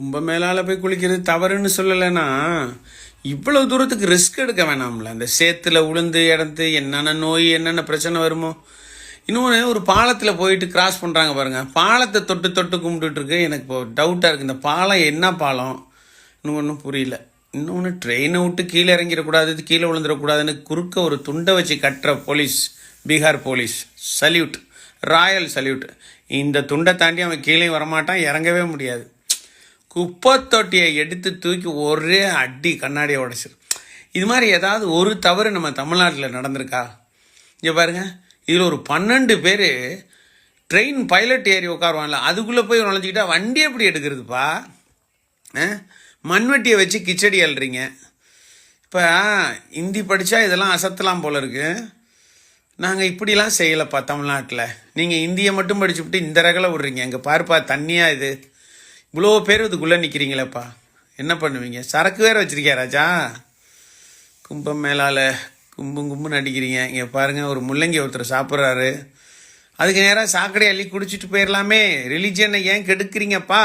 கும்பமேளால போய் குளிக்கிறது தவறுன்னு சொல்லலைன்னா இவ்வளவு தூரத்துக்கு ரிஸ்க் எடுக்க வேணாம்ல. அந்த சேத்துல உளுந்து இடந்து என்னென்ன நோய் என்னென்ன பிரச்சனை வருமோ. இன்னொன்று, ஒரு பாலத்தில் போயிட்டு கிராஸ் பண்ணுறாங்க பாருங்கள், பாலத்தை தொட்டு தொட்டு கும்பிட்டுட்டு இருக்கு. எனக்கு இப்போ டவுட்டாக இருக்குது, இந்த பாலம் என்ன பாலம் இன்னும் ஒன்றும் புரியல. இன்னொன்று, ட்ரெயினை விட்டு கீழே இறங்கிடக்கூடாது, கீழே விழுந்துடக்கூடாதுன்னு குறுக்க ஒரு துண்டை வச்சு கட்டுற police, Bihar police, salute, Royal salute. இந்த துண்டை தாண்டி அவன் கீழே வரமாட்டான், இறங்கவே முடியாது. குப்பை தொட்டியை எடுத்து தூக்கி ஒரே அடி கண்ணாடியை உடைச்சிரு. இது மாதிரி ஏதாவது ஒரு தவறு நம்ம தமிழ்நாட்டில் நடந்திருக்கா? இங்கே பாருங்க, இதில் ஒரு 12 பேர் ட்ரெயின் பைலட் ஏறி உட்காருவான்ல, அதுக்குள்ளே போய் நுழைஞ்சிக்கிட்டா வண்டி எப்படி எடுக்கிறதுப்பா? மண்வெட்டியை வச்சு கிச்சடி அல்றீங்க. இப்போ ஹிந்தி படித்தா இதெல்லாம் அசத்தலாம் போல இருக்கு. நாங்கள் இப்படிலாம் செய்யலைப்பா தமிழ்நாட்டில். நீங்கள் இந்தியை மட்டும் படிச்சுவிட்டு இந்த ரகலை விட்றீங்க. இங்கே பாருப்பா, தண்ணியா இது, இவ்வளோ பேர் இதுக்குள்ளே நிற்கிறீங்களேப்பா, என்ன பண்ணுவீங்க? சரக்கு வேறு வச்சுருக்கியா ராஜா? கும்பமேளால கும்புன்னு அடிக்கிறீங்க. இங்கே பாருங்கள், ஒரு முள்ளங்கி ஒருத்தர் சாப்பிட்றாரு, அதுக்கு நேராக சாக்கடை அள்ளி குடிச்சிட்டு போயிடலாமே. ரிலிஜியனை ஏன் கெடுக்கிறீங்கப்பா?